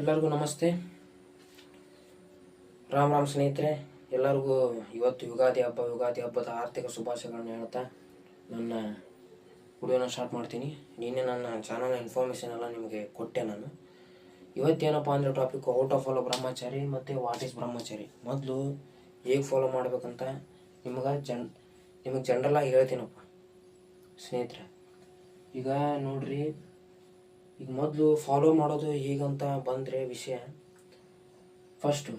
ಎಲ್ಲರಿಗೂ ನಮಸ್ತೆ. ರಾಮ್ ಸ್ನೇಹಿತರೆ, ಎಲ್ಲರಿಗೂ ಇವತ್ತು ಯುಗಾದಿ ಹಬ್ಬದ ಆರ್ಥಿಕ ಶುಭಾಶಯಗಳನ್ನು ಹೇಳ್ತಾ ನನ್ನ ವಿಡಿಯೋನ ಸ್ಟಾರ್ಟ್ ಮಾಡ್ತೀನಿ. ನಿನ್ನೆ ನನ್ನ ಚಾನಲ್ ಇನ್ಫಾರ್ಮೇಷನ್ ಎಲ್ಲ ನಿಮಗೆ ಕೊಟ್ಟೆ. ನಾನು ಇವತ್ತೇನಪ್ಪ ಅಂದರೆ ಟಾಪಿಕ್ ಔಟ್ ಆಫ್ ಫಾಲೋ ಬ್ರಹ್ಮಚಾರಿ ಮತ್ತು ವಾಟ್ ಈಸ್ ಬ್ರಹ್ಮಚಾರಿ. ಮೊದಲು ಹೇಗೆ ಫಾಲೋ ಮಾಡ್ಬೇಕಂತ ನಿಮಗೆ ಜನರಲಾಗಿ ಹೇಳ್ತೀನಪ್ಪ ಸ್ನೇಹಿತರೆ. ಈಗ ನೋಡ್ರಿ, ಈಗ ಮೊದಲು ಫಾಲೋ ಮಾಡೋದು ಹೇಗಂತ ಬಂದರೆ ವಿಷಯ ಫಸ್ಟು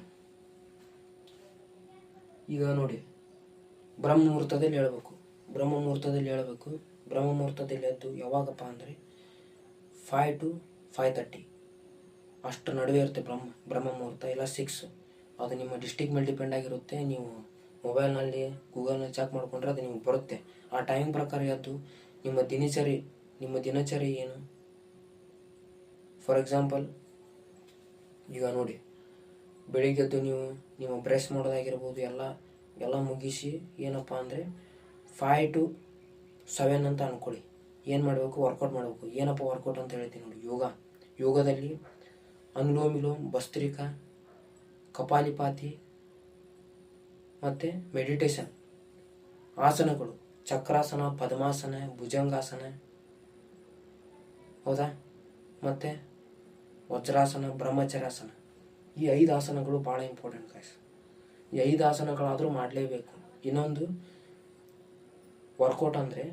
ಈಗ ನೋಡಿ, ಬ್ರಹ್ಮ ಮುಹೂರ್ತದಲ್ಲಿ ಹೇಳಬೇಕು. ಎದ್ದು ಯಾವಾಗಪ್ಪ ಅಂದರೆ 5 to 5:30 ಅಷ್ಟು ನಡುವೆ ಇರುತ್ತೆ ಬ್ರಹ್ಮ ಮುಹೂರ್ತ, ಇಲ್ಲ 6. ಅದು ನಿಮ್ಮ ಡಿಸ್ಟಿಕ್ ಮೇಲೆ ಡಿಪೆಂಡ್ ಆಗಿರುತ್ತೆ. ನೀವು ಮೊಬೈಲ್ನಲ್ಲಿ ಗೂಗಲ್ನಲ್ಲಿ ಚೆಕ್ ಮಾಡಿಕೊಂಡ್ರೆ ಅದು ನಿಮಗೆ ಬರುತ್ತೆ. ಆ ಟೈಮ್ ಪ್ರಕಾರ ಎದ್ದು ನಿಮ್ಮ ದಿನಚರಿ ಏನು. ಫಾರ್ ಎಕ್ಸಾಂಪಲ್, ಈಗ ನೋಡಿ, ಬೆಳಿಗ್ಗೆದ್ದು ನೀವು ಬ್ರಷ್ ಮಾಡೋದಾಗಿರ್ಬೋದು, ಎಲ್ಲ ಮುಗಿಸಿ ಏನಪ್ಪ ಅಂದರೆ 5 to 7 ಅಂತ ಅಂದ್ಕೊಳ್ಳಿ. ಏನು ಮಾಡಬೇಕು? ವರ್ಕೌಟ್ ಮಾಡಬೇಕು. ಏನಪ್ಪ ವರ್ಕೌಟ್ ಅಂತ ಹೇಳ್ತೀನಿ ನೋಡಿ. ಯೋಗದಲ್ಲಿ ಅನುಲೋಮ ವಿಲೋಮ, ಭಸ್ತ್ರಿಕಾ, ಕಪಾಲಿಪಾತಿ ಮತ್ತು ಮೆಡಿಟೇಷನ್ ಆಸನಗಳು, ಚಕ್ರಾಸನ, ಪದ್ಮಾಸನ, ಭುಜಂಗಾಸನ, ಹೌದಾ, ಮತ್ತು ವಜ್ರಾಸನ, ಬ್ರಹ್ಮಚರ್ಯಾಸನ. ಈ 5 ಆಸನಗಳು ಭಾಳ ಇಂಪಾರ್ಟೆಂಟ್ ಗಾಯ್ಸ್. ಈ 5 ಆಸನಗಳಾದರೂ ಮಾಡಲೇಬೇಕು. ಇನ್ನೊಂದು ವರ್ಕೌಟಿಗೆ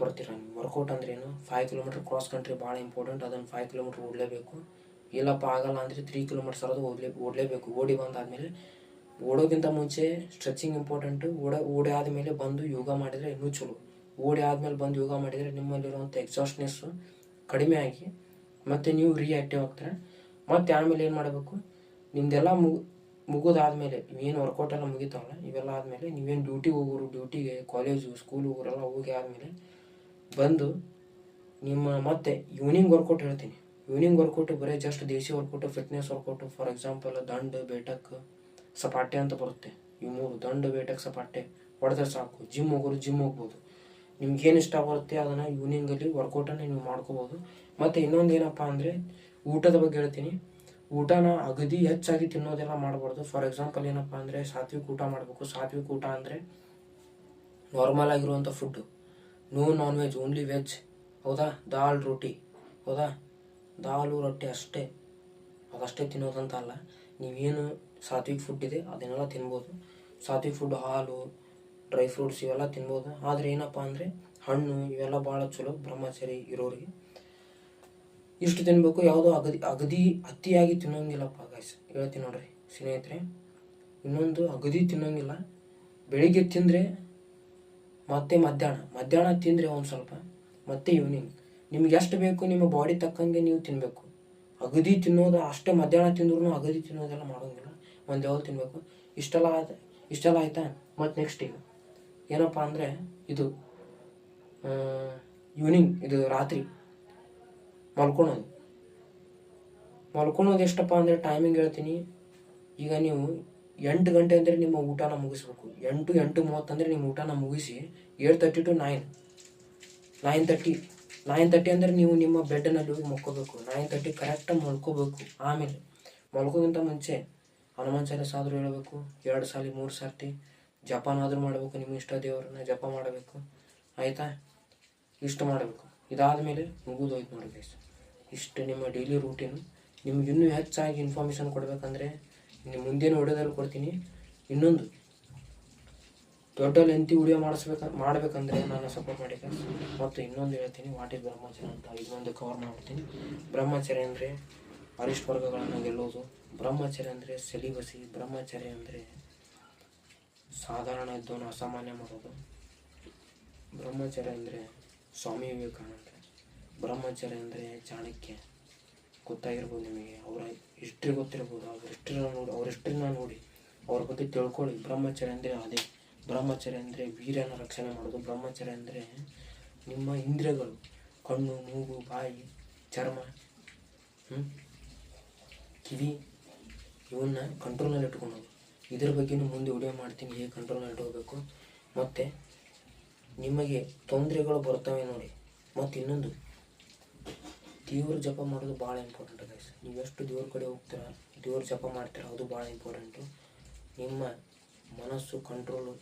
ಬರ್ತೀರ ನೀವು. ವರ್ಕೌಟ್ ಅಂದ್ರೆ ಏನು? 5 ಕಿಲೋಮೀಟರ್ ಕ್ರಾಸ್ ಕಂಟ್ರಿ ಭಾಳ ಇಂಪಾರ್ಟೆಂಟ್. ಅದನ್ನು 5 ಕಿಲೋಮೀಟರ್ ಓಡಲೇಬೇಕು. ಇಲ್ಲಪ್ಪ ಆಗಲ್ಲ ಅಂದರೆ 3 ಕಿಲೋಮೀಟರ್ಸ್ ಅದು ಓಡಲೇಬೇಕು. ಓಡಿ ಬಂದಾದಮೇಲೆ, ಓಡೋಕ್ಕಿಂತ ಮುಂಚೆ ಸ್ಟ್ರೆಚಿಂಗ್ ಇಂಪಾರ್ಟೆಂಟು. ಓಡಿ ಆದಮೇಲೆ ಬಂದು ಯೋಗ ಮಾಡಿದರೆ ಇನ್ನೂ ಚಲೋ. ಓಡಿ ಆದಮೇಲೆ ಬಂದು ಯೋಗ ಮಾಡಿದರೆ ನಿಮ್ಮಲ್ಲಿರುವಂಥ ಎಕ್ಸಾಸ್ಟ್ನೆಸ್ಸು ಕಡಿಮೆ ಆಗಿ ಮತ್ತು ನೀವು ರಿಯಾಕ್ಟಿವ್ ಆಗ್ತಾರೆ. ಮತ್ತು ಆಮೇಲೆ ಏನು ಮಾಡಬೇಕು? ನಿಮ್ಮದೆಲ್ಲ ಮುಗಿದಾದ್ಮೇಲೆ, ಏನು ವರ್ಕೌಟ್ ಎಲ್ಲ ಮುಗಿತಾವಲ್ಲ, ಇವೆಲ್ಲ ಆದಮೇಲೆ ನೀವೇನು ಡ್ಯೂಟಿಗೆ ಕಾಲೇಜು ಸ್ಕೂಲು ಊರೆಲ್ಲ ಹೋಗಿ ಆದಮೇಲೆ ಬಂದು ಮತ್ತೆ ಈವ್ನಿಂಗ್ ವರ್ಕೌಟ್ ಹೇಳ್ತೀನಿ. ಈವ್ನಿಂಗ್ ವರ್ಕೌಟು ಬರೀ just Desi workout, fitness workout. For example, ದಂಡ, ಬೇಟಕ್, ಸಪಾಟೆ ಅಂತ ಬರುತ್ತೆ. ಈ 3 ದಂಡ, ಬೇಟಕ್, ಸಪಾಟೆ ಹೊಡೆದ್ರೆ ಸಾಕು. ಜಿಮ್ ಹೋಗ್ಬೋದು. ನಿಮ್ಗೇನು ಇಷ್ಟ ಬರುತ್ತೆ ಅದನ್ನು ಈವ್ನಿಂಗಲ್ಲಿ ವರ್ಕೌಟನ್ನು ನೀವು ಮಾಡ್ಕೋಬೋದು. ಮತ್ತು ಇನ್ನೊಂದು ಏನಪ್ಪ ಅಂದರೆ ಊಟದ ಬಗ್ಗೆ ಹೇಳ್ತೀನಿ. ಊಟನ ಅಗದಿ ಹೆಚ್ಚಾಗಿ ತಿನ್ನೋದೆಲ್ಲ ಮಾಡಬಾರ್ದು. ಫಾರ್ ಎಕ್ಸಾಂಪಲ್ ಏನಪ್ಪ ಅಂದರೆ ಸಾತ್ವಿಕ ಊಟ ಮಾಡಬೇಕು. ಸಾತ್ವಿಕ ಊಟ ಅಂದರೆ ನಾರ್ಮಲ್ ಆಗಿರುವಂಥ food, no non veg, only veg. ಹೌದಾ? ದಾಲು ರೊಟ್ಟಿ ಅಷ್ಟೇ. ಅದಷ್ಟೇ ತಿನ್ನೋದಂತ ಅಲ್ಲ. ನೀವೇನು ಸಾತ್ವಿಕ ಫುಡ್ ಇದೆ ಅದನ್ನೆಲ್ಲ ತಿನ್ಬೋದು. ಸಾತ್ವಿಕ ಫುಡ್ ಹಾಲು, ಡ್ರೈ ಫ್ರೂಟ್ಸ್ ಇವೆಲ್ಲ ತಿನ್ಬೋದು. ಆದರೆ ಏನಪ್ಪ ಅಂದರೆ ಹಣ್ಣು ಇವೆಲ್ಲ ಭಾಳ ಚಲೋ ಬ್ರಹ್ಮಚಾರಿ ಇರೋರಿಗೆ. ಇಷ್ಟು ತಿನ್ನಬೇಕು. ಯಾವುದೋ ಅಗದಿ ಅತಿಯಾಗಿ ತಿನ್ನೋಂಗಿಲ್ಲಪ್ಪ ಗಾಯ್ಸ್, ಹೇಳ್ತೀನಿ ನೋಡ್ರಿ ಸ್ನೇಹಿತರೆ. ಇನ್ನೊಂದು ಅಗದಿ ತಿನ್ನೋಂಗಿಲ್ಲ. ಬೆಳಿಗ್ಗೆ ತಿಂದರೆ ಮತ್ತೆ ಮಧ್ಯಾಹ್ನ ತಿಂದರೆ ಒಂದು ಸ್ವಲ್ಪ, ಮತ್ತೆ ಈವ್ನಿಂಗ್ ನಿಮ್ಗೆ ಎಷ್ಟು ಬೇಕು ನಿಮ್ಮ ಬಾಡಿ ತಕ್ಕಂಗೆ ನೀವು ತಿನ್ನಬೇಕು. ಅಗದಿ ತಿನ್ನೋದು ಅಷ್ಟೇ, ಮಧ್ಯಾಹ್ನ ತಿಂದ್ರೂ ಅಗದಿ ತಿನ್ನೋದೆಲ್ಲ ಮಾಡೋಂಗಿಲ್ಲ. ಒಂದು ಲೆವೆಲ್ ತಿನ್ನಬೇಕು. ಇಷ್ಟೆಲ್ಲ ಆಯಿತಾ? ಮತ್ತು ನೆಕ್ಸ್ಟ್ ಈಗ ಏನಪ್ಪ ಅಂದರೆ ಇದು ಈವ್ನಿಂಗ್, ಇದು ರಾತ್ರಿ ಮಲ್ಕೊಳೋದು ಎಷ್ಟಪ್ಪ ಅಂದರೆ ಟೈಮಿಂಗ್ ಹೇಳ್ತೀನಿ. ಈಗ ನೀವು 8 ಗಂಟೆ ಅಂದರೆ ನಿಮ್ಮ ಊಟನ ಮುಗಿಸ್ಬೇಕು. 8:30 ಅಂದರೆ ನಿಮ್ಮ ಊಟನ ಮುಗಿಸಿ 8:30 to 9:30 ಅಂದರೆ ನೀವು ನಿಮ್ಮ ಬೆಡ್ನಲ್ಲಿ ಹೋಗಿ ಮಲ್ಕೋಬೇಕು. 9:30 ಕರೆಕ್ಟಾಗಿ ಮಲ್ಕೋಬೇಕು. ಆಮೇಲೆ ಮಲ್ಕೋಕ್ಕಿಂತ ಮುಂಚೆ ಹನುಮಾನ್ ಚಾಲೀಸ್ ಆದರೂ ಹೇಳಬೇಕು. 2 ಸಾರಿ 3 ಸರ್ತಿ ಜಪನಾದರೂ ಮಾಡಬೇಕು. ನಿಮ್ಮ ಇಷ್ಟ ದೇವರನ್ನ ಜಪ ಮಾಡಬೇಕು. ಆಯಿತಾ? ಇಷ್ಟು ಮಾಡಬೇಕು. ಇದಾದಮೇಲೆ ಮುಗಿದೋಯ್ತು ನೋಡಿ ಗೈಸ್. ಇಷ್ಟು ನಿಮ್ಮ ಡೈಲಿ ರೂಟೀನು. ನಿಮ್ಗೆ ಇನ್ನೂ ಹೆಚ್ಚಾಗಿ ಇನ್ಫಾರ್ಮೇಷನ್ ಕೊಡಬೇಕಂದ್ರೆ ಮುಂದಿನ ವಿಡಿಯೋದಲ್ಲಿ ಕೊಡ್ತೀನಿ. ಇನ್ನೊಂದು ದೊಡ್ಡ ಲೆಂತಿ ವಿಡಿಯೋ ಮಾಡಬೇಕಂದ್ರೆ ನಾನು ಸಪೋರ್ಟ್ ಮಾಡಿ. ಮತ್ತು ಇನ್ನೊಂದು ಹೇಳ್ತೀನಿ, ವಾಟ್ ಈಸ್ ಬ್ರಹ್ಮಚರ್ಯ ಅಂತ. ಇನ್ನೊಂದು ಕವರ್ ಮಾಡ್ತೀನಿ. ಬ್ರಹ್ಮಚರ್ಯ ಅಂದರೆ ಅರಿಷ್ಟ ವರ್ಗಗಳನ್ನು ಗೆಲ್ಲೋದು. ಬ್ರಹ್ಮಚರ್ಯ ಅಂದರೆ ಸೆಲಿಬಸಿ. ಬ್ರಹ್ಮಚರ್ಯ ಅಂದರೆ ಸಾಧಾರಣ ಇದ್ದವನು ಅಸಾಮಾನ್ಯ ಮಾಡೋದು. ಬ್ರಹ್ಮಚರ್ಯ ಅಂದರೆ ಸ್ವಾಮಿ ವಿವೇಕಾನಂದ. ಬ್ರಹ್ಮಚರ್ಯ ಅಂದರೆ ಚಾಣಕ್ಯ. ಗೊತ್ತಾಗಿರ್ಬೋದು ನಿಮಗೆ, ಅವರ ಹಿಸ್ಟ್ರಿ ಗೊತ್ತಿರ್ಬೋದು. ಅವ್ರ ಹಿಸ್ಟ್ರಿನ ನೋಡಿ ಅವ್ರ ಬಗ್ಗೆ ತಿಳ್ಕೊಳ್ಳಿ. ಬ್ರಹ್ಮಚರ್ಯ ಅಂದರೆ ಅದೇ. ಬ್ರಹ್ಮಚರ್ಯ ಅಂದರೆ ವೀರ್ಯನ ರಕ್ಷಣೆ ಮಾಡೋದು. ಬ್ರಹ್ಮಚರ್ಯ ಅಂದರೆ ನಿಮ್ಮ ಇಂದ್ರಿಯಗಳು, ಕಣ್ಣು, ಮೂಗು, ಬಾಯಿ, ಚರ್ಮ, ಕಿವಿ ಇವನ್ನ ಕಂಟ್ರೋಲ್ನಲ್ಲಿ ಇಟ್ಕೊಳೋದು. ಇದ್ರ ಬಗ್ಗೆಯೂ ಮುಂದೆ ವಿಡಿಯೋ ಮಾಡ್ತೀನಿ, ಹೇಗೆ ಕಂಟ್ರೋಲ್ನಲ್ಲಿ ಇಟ್ಕೋಬೇಕು. ಮತ್ತು ನಿಮಗೆ ತೊಂದರೆಗಳು ಬರ್ತವೆ ನೋಡಿ. ಮತ್ತು ಇನ್ನೊಂದು, ದೇವ್ರ ಜಪ ಮಾಡೋದು ಭಾಳ ಇಂಪಾರ್ಟೆಂಟ್ ಗೈಸ್. ನೀವು ಎಷ್ಟು ದೇವ್ರ ಕಡೆ ಹೋಗ್ತೀರಾ, ದೇವ್ರ ಜಪ ಮಾಡ್ತೀರಾ, ಅದು ಭಾಳ ಇಂಪಾರ್ಟೆಂಟು. ನಿಮ್ಮ ಮನಸ್ಸು ಕಂಟ್ರೋಲು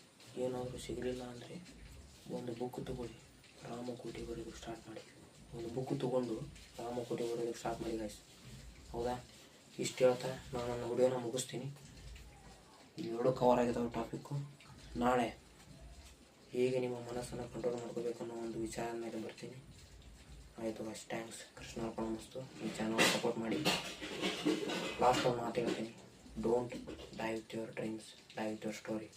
ಏನಾದರೂ ಸಿಗಲಿಲ್ಲ ಅಂದರೆ ಒಂದು ಬುಕ್ ತೊಗೊಳ್ಳಿ, ರಾಮಕೋಟಿ ಬರೆಯೋದಕ್ಕೆ ಸ್ಟಾರ್ಟ್ ಮಾಡಿ. ಒಂದು ಬುಕ್ ತೊಗೊಂಡು ರಾಮಕೋಟಿ ಬರೆಯೋದಕ್ಕೆ ಸ್ಟಾರ್ಟ್ ಮಾಡಿ ಗೈಸ್. ಹೌದಾ? ಇಷ್ಟು ಹೇಳ್ತಾ ನಾನು ನನ್ನ ವಿಡಿಯೋನ ಮುಗಿಸ್ತೀನಿ. ಇವೆರಡು ಕವರ್ ಆಗಿದ್ದಾವೆ ಟಾಪಿಕ್ಕು. ನಾಳೆ ಹೇಗೆ ನಿಮ್ಮ ಮನಸ್ಸನ್ನು ಕಂಟ್ರೋಲ್ ಮಾಡ್ಕೋಬೇಕು ಅನ್ನೋ ಒಂದು ವಿಚಾರದ ಮೇಲೆ ಬರ್ತೀನಿ. ಆಯಿತು ಗೈಸ್, ಥ್ಯಾಂಕ್ಸ್. ಕೃಷ್ಣಾರ್ಪಣ ಮಸ್ತು. ಈ ಚಾನಲ್ ಸಪೋರ್ಟ್ ಮಾಡಿ. ಲಾಸ್ಟ್ ಒಂದು ಮಾತು ಹೇಳ್ತೀನಿ, don't dye with your dreams, dye with your story.